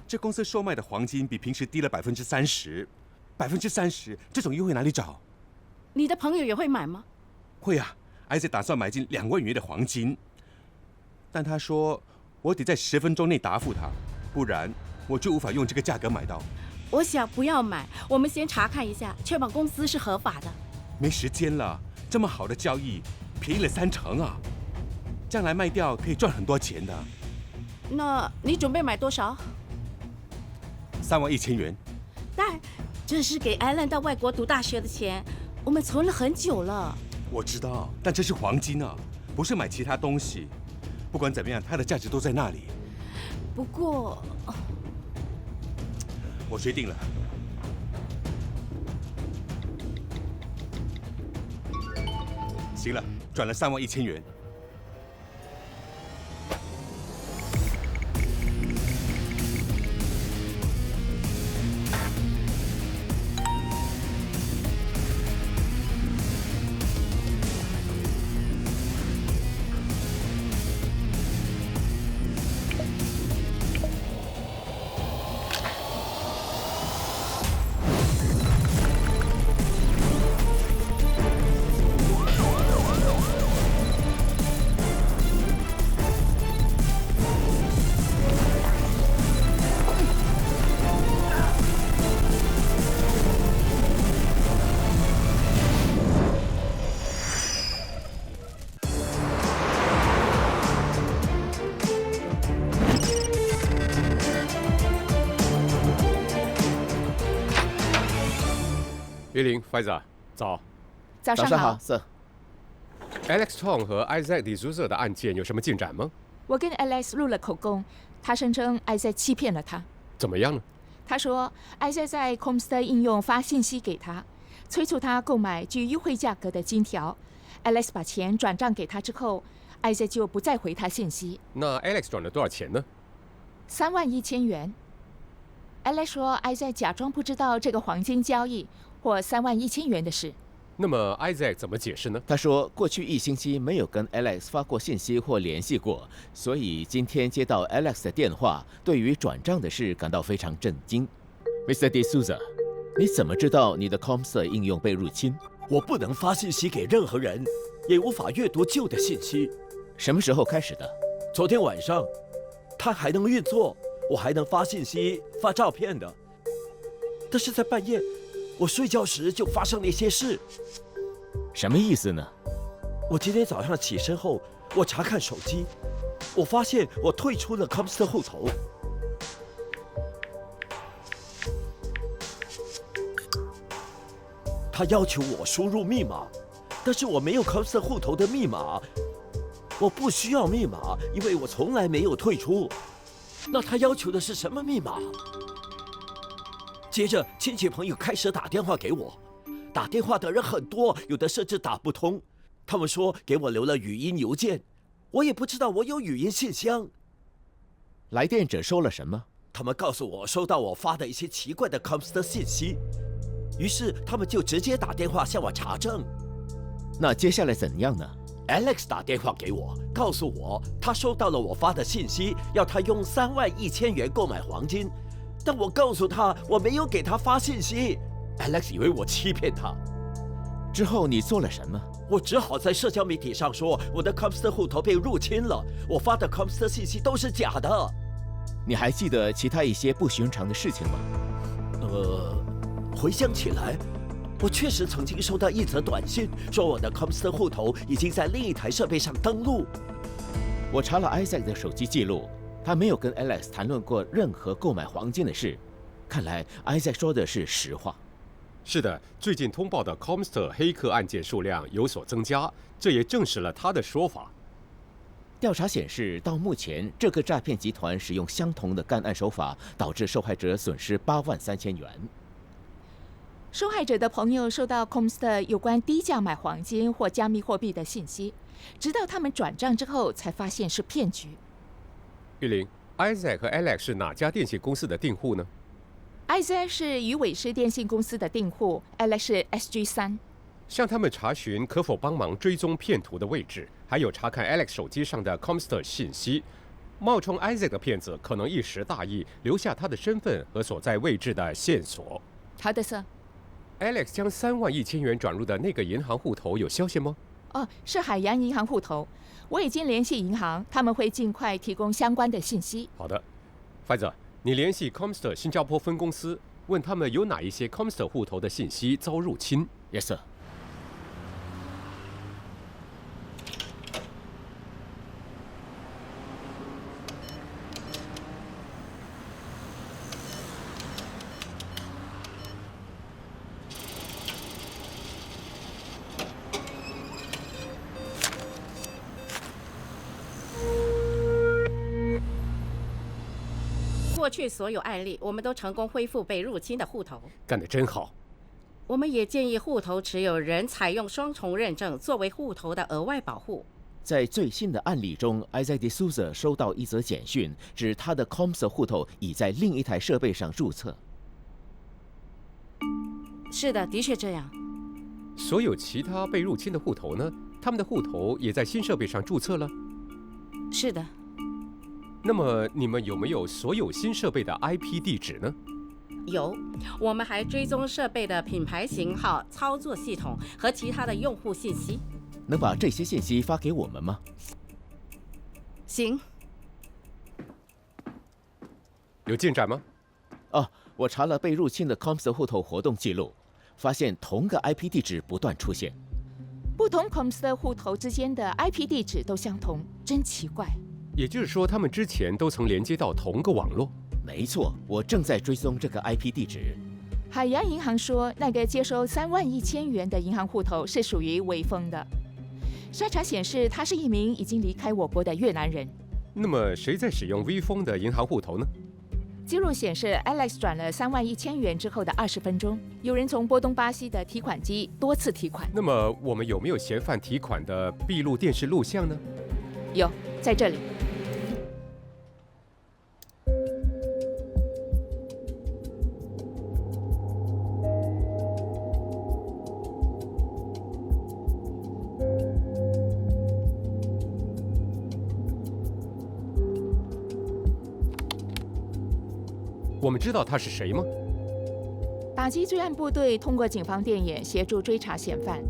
这公司售卖的黄金比平时低了30%，30%这种优惠哪里找？你的朋友也会买吗？会啊，Isaac 打算买进2万元的黄金，但他说我得在10分钟内答复他，不然我就无法用这个价格买到。我想不要买，我们先查看一下，确保公司是合法的。没时间了，这么好的交易，便宜了30%啊！将来卖掉可以赚很多钱的。那你准备买多少31000元。但这是给艾伦到外国读大学的钱，我们存了很久了。我知道，但这是黄金啊，不是买其他东西。不管怎么样，它的价值都在那里。不过，我决定了。行了，转了31000元。10 Faisal， 早。早上好，Sir。Alex Tong 和 Isaac D'Souza 的案件有什么进展吗？我跟 Alex 录了口供，他声称 Isaac 欺骗了他。怎么样呢？他说 Isaac 在 Comstar 应用发信息给他，催促他购买具优惠价格的金条。Alex 把钱转账给他之后，Isaac 就不再回他信息。那 Alex 转了多少钱呢31000元。Alex 说 Isaac 假装不知道这个黄金交易或31000元的事。那么 Isaac 怎么解释呢？他说过去1星期没有跟 Alex 发过信息或联系过，所以今天接到 Alex 的电话，对于转账的事感到非常震惊。Mr. D'Souza， 你怎么知道你的 Comstar 应用被入侵？我不能发信息给任何人，也无法阅读旧的信息。什么时候开始的？昨天晚上，它还能运作，我还能发信息、发照片的。但是在半夜，我睡觉时就发生了一些事。什么意思呢？我今天早上起身后，我查看手机，我发现我退出了 Comstar 户头。他要求我输入密码，但是我没有 Comstar 户头的密码。我不需要密码，因为我从来没有退出。那他要求的是什么密码？接着，亲戚朋友开始打电话给我，打电话的人很多，有的甚至打不通。他们说给我留了语音邮件，我也不知道我有语音信箱。来电者说了什么？他们告诉我收到我发的一些奇怪的 Comstar 信息，于是他们就直接打电话向我查证。那接下来怎样呢？ Alex 打电话给我，告诉我他收到了我发的信息，要他用31000元购买黄金。但我告诉他我没有给他发信息。Alex 以为我欺骗他。之后你做了什么？我只好在社交媒体上说我的 Comstar 户头被入侵了，我发的 Comstar 信息都是假的。你还记得其他一些不寻常的事情吗？回想起来，我确实曾经收到一则短信，说我的 Comstar 户头已经在另一台设备上登录。我查了 Isaac 的手机记录，他没有跟 Alex 谈论过任何购买黄金的事。看来 Isaac 说的是实话。是的，最近通报的 Comstar 黑客案件数量有所增加，这也证实了他的说法。调查显示，到目前这个诈骗集团使用相同的干案手法，导致受害者损失83000元。受害者的朋友收到 Comstar 有关低价买黄金或加密货币的信息，直到他们转账之后才发现是骗局。玉玲 ，Isaac 和 Alex 是哪家电信公司的订户呢？ Isaac 是鱼尾狮电信公司的订户 ，Alex 是 SG3。向他们查询可否帮忙追踪骗徒的位置，还有查看 Alex 手机上的 Comstar 信息。冒充 Isaac 的骗子可能一时大意，留下他的身份和所在位置的线索。好的，Sir。Alex 将31000元转入的那个银行户头有消息吗？哦，是海洋银行户头。我已经联系银行，他们会尽快提供相关的信息。好的 ，Pfizer， 你联系 Comstor 新加坡分公司，问他们有哪一些 Comstor 户头的信息遭入侵。Yes, sir。过去所有案例，我们都成功恢复被入侵的户头。干得真好。我们也建议户头持有人采用双重认证作为户头的额外保护。在最新的案例中 ，Isaac de Souza 收到一则简讯，指他的 Comstor 户头已在另一台设备上注册。是的，的确这样。所有其他被入侵的户头呢？他们的户头也在新设备上注册了？是的。那么你们有没有所有新设备的 IP 地址呢？有，我们还追踪设备的品牌型号、操作系统和其他的用户信息。能把这些信息发给我们吗？行。有进展吗？哦，我查了被入侵的 Comstor 户头活动记录，发现同个 IP 地址不断出现。不同 Comstor 户头之间的 IP 地址都相同，真奇怪。也就是说，他们之前都曾连接到同个网络。没错，我正在追踪这个 IP 地址。海洋银行说，那个接收31000元的银行户头是属于微风的。筛查显示，他是一名已经离开我国的越南人。那么，谁在使用微风的银行户头呢？记录显示 ，Alex 转了31000元之后的20分钟，有人从波东巴西的提款机多次提款。那么，我们有没有嫌犯提款的闭路电视录像呢？有，在这里。我们知道他是谁吗？打击罪案部队通过警方电眼协助追查嫌犯，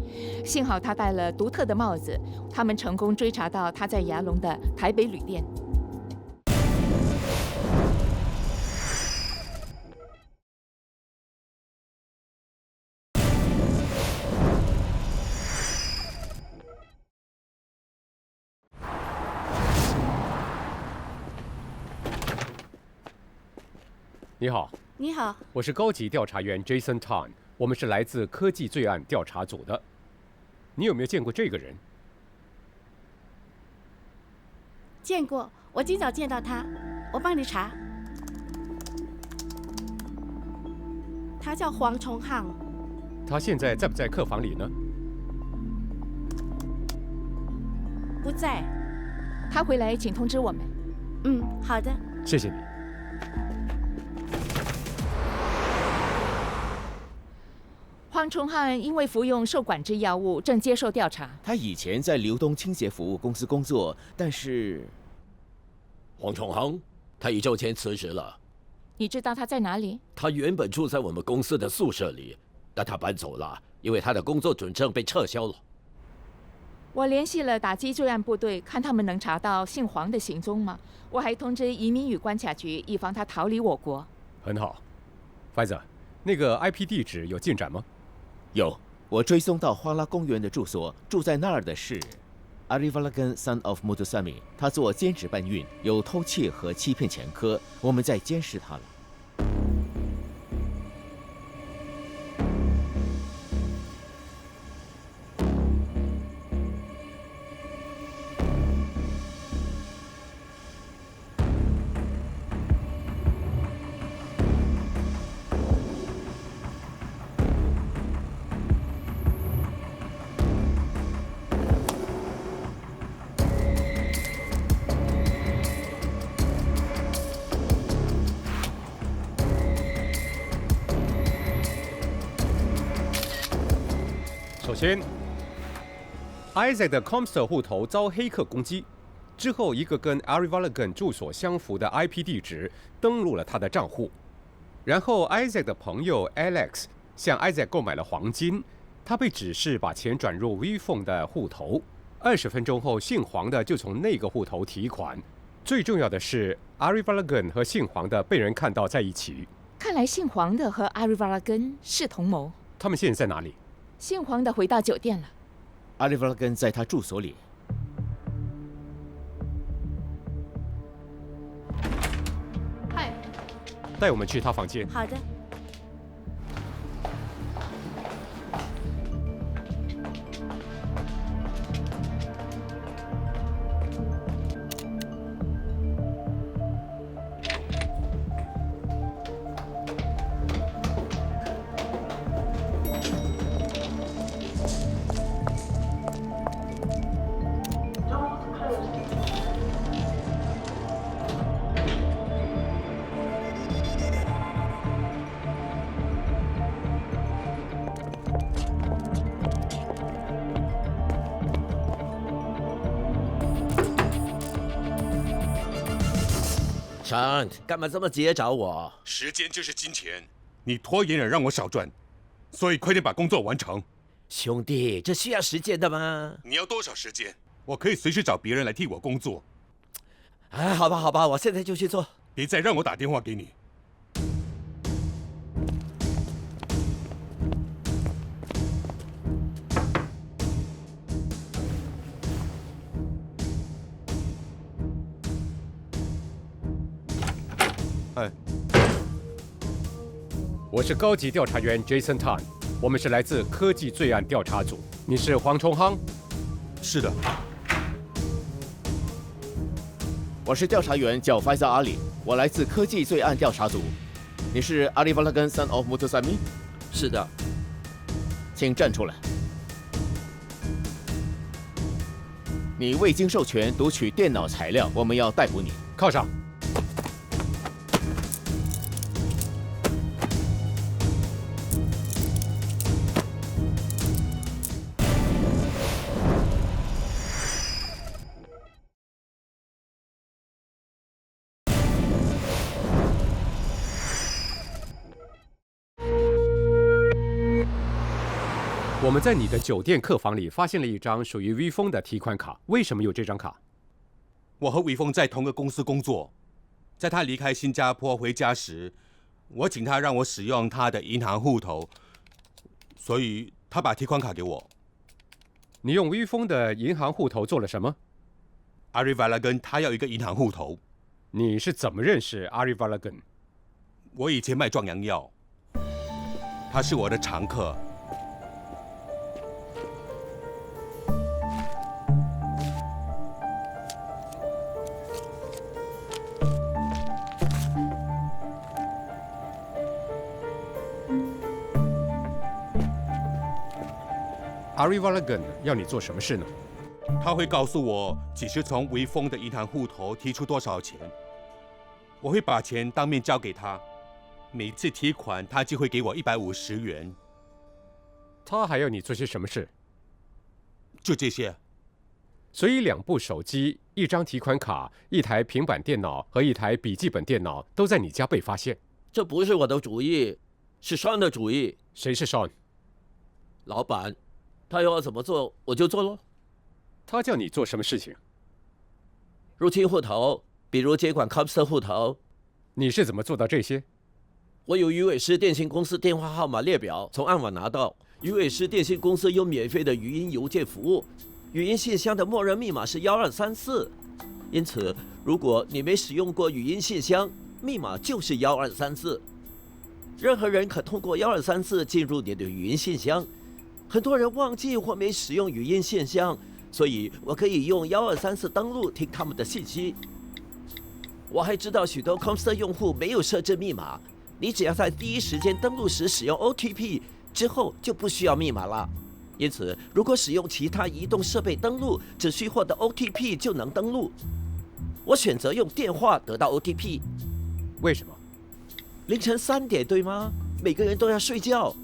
幸好他戴了独特的帽子，他们成功追查到他在牙龙的台北旅店。你好，你好，我是高级调查员 Jason Tan， 我们是来自科技罪案调查组的。你有没有见过这个人？见过，我今早见到他，我帮你查。他叫黄崇汉。他现在在不在客房里呢？不在。他回来请通知我们。嗯，好的。谢谢你。黄崇汉因为服用受管制药物，正接受调查。他以前在流东清洁服务公司工作，但是黄崇航，他1周前辞职了。你知道他在哪里？他原本住在我们公司的宿舍里，但他搬走了，因为他的工作准证被撤销了。我联系了打击罪案部队，看他们能查到姓黄的行踪吗？我还通知移民与关卡局，以防他逃离我国。很好 ，Pfizer， 那个 IP 地址有进展吗？有，我追踪到花拉公园的住所，住在那儿的是 Arivalagan Son of Mutusami， 他做兼职搬运，有偷窃和欺骗前科，我们在监视他了。首先 ，Isaac 的 Comstor 户头遭黑客攻击，之后，一个跟 Ari Valigan 住所相符的 IP 地址登录了他的账户。然后 Isaac 的朋友 Alex 向 Isaac 购买了黄金，他被指示把钱转入 WePhone 的户头。20分钟后，姓黄的就从那个户头提款。最重要的是 Ari Valigan 和姓黄的被人看到在一起。看来姓黄的和 Ari Valigan 是同谋。他们现在在哪里？姓黄的回到酒店了。Ari Valigan 在他住所里。嗨，带我们去他房间。好的。Sean，干嘛这么急着找我？时间就是金钱，你拖延了让我少赚，所以快点把工作完成。兄弟，这需要时间的吗？你要多少时间？我可以随时找别人来替我工作。哎，好吧，好吧，我现在就去做。别再让我打电话给你。哎，我是高级调查员 Jason Tan， 我们是来自科技罪案调查组。你是黄崇夯？是的。我是调查员，叫 Faisal Ali， 我来自科技罪案调查组。你是 Ari Valigan son of Muthusamy？ 是的。请站出来。你未经授权读取电脑材料，我们要逮捕你。靠上。我们在你的酒店客房里发现了一张属于WePhone的提款卡，为什么有这张卡？我和伟峰在同个公司工作，在他离开新加坡回家时，我请他让我使用他的银行户头，所以他把提款卡给我。你用WePhone的银行户头做了什么？ Ari Valigan 他要一个银行户头。你是怎么认识 Ari Valigan？ 我以前卖壮阳药，他是我的常客。Ari Valigan 要你做什么事呢？他会告诉我几时从微风的银行户头提出多少钱，我会把钱当面交给他，每次提款他就会给我150元。他还要你做些什么事？就这些。所以2部手机、1张提款卡、1台平板电脑和1台笔记本电脑都在你家被发现。这不是我的主意，是 Sean 的主意。谁是 Sean？ 老板，他要我怎么做我就做咯。他叫你做什么事情？入侵户头，比如接管 Comstar 户头。你是怎么做到这些？我有鱼尾狮电信公司电话号码列表，从暗网拿到。鱼尾狮电信公司有免费的语音邮件服务，语音信箱的默认密码是1234，因此如果你没使用过语音信箱，密码就是1234。任何人可通过1234进入你的语音信箱。很多人忘记或没使用语音信箱，所以我可以用1234登录听他们的信息。我还知道许多 Comstar 用户没有设置密码，你只要在第一时间登录时使用 OTP， 之后就不需要密码了。因此，如果使用其他移动设备登录，只需获得 OTP 就能登录。我选择用电话得到 OTP。为什么？凌晨3点，对吗？每个人都要睡觉，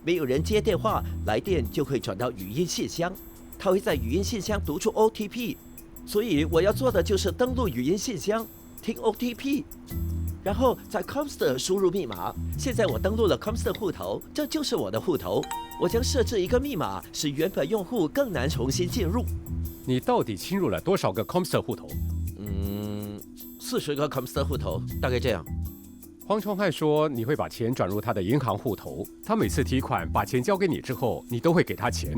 没有人接电话，来电就会转到语音信箱，它会在语音信箱读出 OTP。所以我要做的就是登录语音信箱，听 OTP， 然后在 Comster 输入密码。现在我登录了 Comster 户头，这就是我的户头。我将设置一个密码，使原本用户更难重新进入。你到底侵入了多少个 Comster 户头？40个 Comster 户头，大概这样。黄崇汉说你会把钱转入他的银行户头，他每次提款把钱交给你之后，你都会给他钱。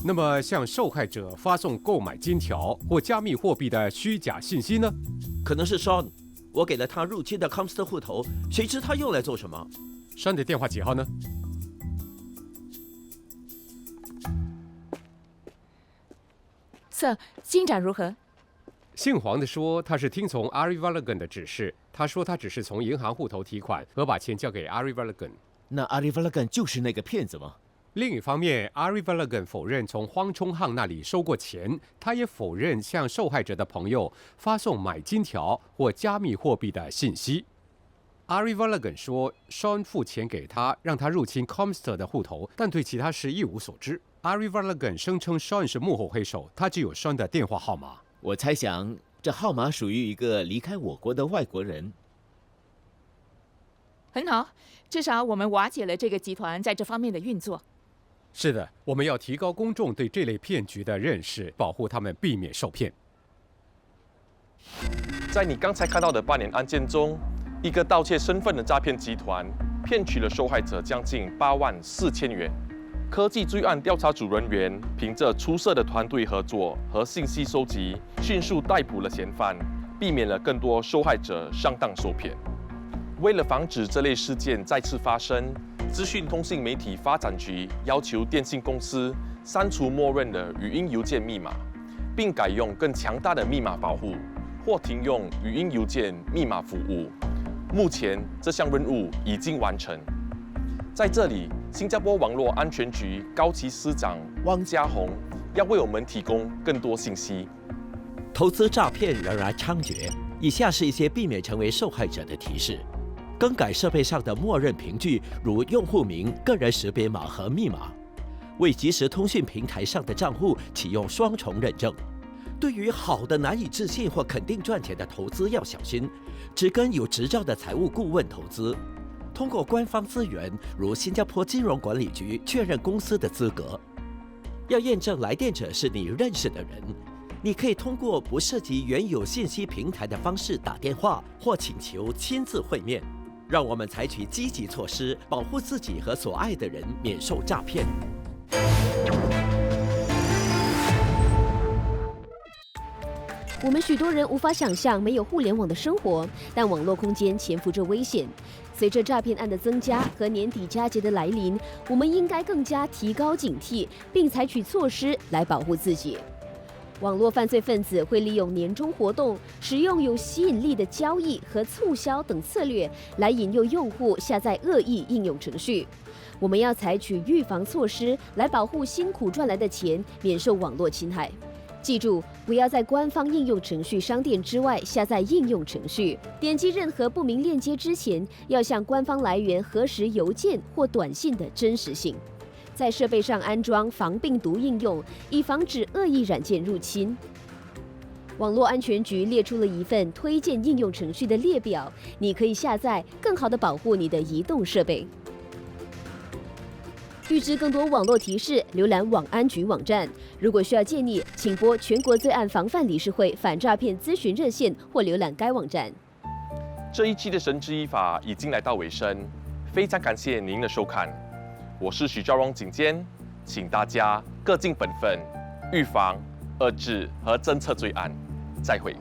那么向受害者发送购买金条或加密货币的虚假信息呢？可能是 Sean， 我给了他入侵的 Comster 户头，谁知他用来做什么Sean 的电话几号呢？Sir， 进展如何？姓黄的说他是听从 Ari Valigan 的指示，他说他只是从银行户头提款和把钱交给 Ari Valigan。那 Ari Valigan 就是那个骗子吗？另一方面 ，Ari Valigan 否认从黄冲汉那里收过钱，他也否认向受害者的朋友发送买金条或加密货币的信息。Ari Valigan 说 ，Sean 付钱给他，让他入侵 Comster 的户头，但对其他事一无所知。Ari Valigan 声称 Sean 是幕后黑手，他只有 Sean 的电话号码。我猜想，这号码属于一个离开我国的外国人。很好，至少我们瓦解了这个集团在这方面的运作。是的，我们要提高公众对这类骗局的认识，保护他们避免受骗。在你刚才看到的8年案件中，一个盗窃身份的诈骗集团骗取了受害者将近8万4千元。科技罪案调查组人员凭着出色的团队合作和信息收集，迅速逮捕了嫌犯，避免了更多受害者上当受骗。为了防止这类事件再次发生，资讯通信媒体发展局要求电信公司删除默认的语音邮件密码，并改用更强大的密码保护，或停用语音邮件密码服务。目前这项任务已经完成。在这里，新加坡网络安全局高级司长汪家宏要为我们提供更多信息。投资诈骗仍然猖獗，以下是一些避免成为受害者的提示：更改设备上的默认凭据，如用户名、个人识别码和密码；为即时通讯平台上的账户启用双重认证。对于好的难以置信或肯定赚钱的投资要小心，只跟有执照的财务顾问投资。通过官方资源，如新加坡金融管理局确认公司的资格。要验证来电者是你认识的人，你可以通过不涉及原有信息平台的方式打电话或请求亲自会面。让我们采取积极措施，保护自己和所爱的人免受诈骗。我们许多人无法想象没有互联网的生活，但网络空间潜伏着危险。随着诈骗案的增加和年底佳节的来临，我们应该更加提高警惕，并采取措施来保护自己。网络犯罪分子会利用年终活动、使用有吸引力的交易和促销等策略来引诱用户下载恶意应用程序。我们要采取预防措施来保护辛苦赚来的钱免受网络侵害。记住，不要在官方应用程序商店之外下载应用程序。点击任何不明链接之前，要向官方来源核实邮件或短信的真实性。在设备上安装防病毒应用，以防止恶意软件入侵。网络安全局列出了一份推荐应用程序的列表，你可以下载，更好地保护你的移动设备。预知更多网络提示，浏览网安局网站。如果需要建议，请拨全国罪案防范理事会反诈骗咨询热线或浏览该网站。这一期的神之依法已经来到尾声，非常感谢您的收看。我是许兆荣警监，请大家各尽本分，预防、遏制和侦测罪案。再会。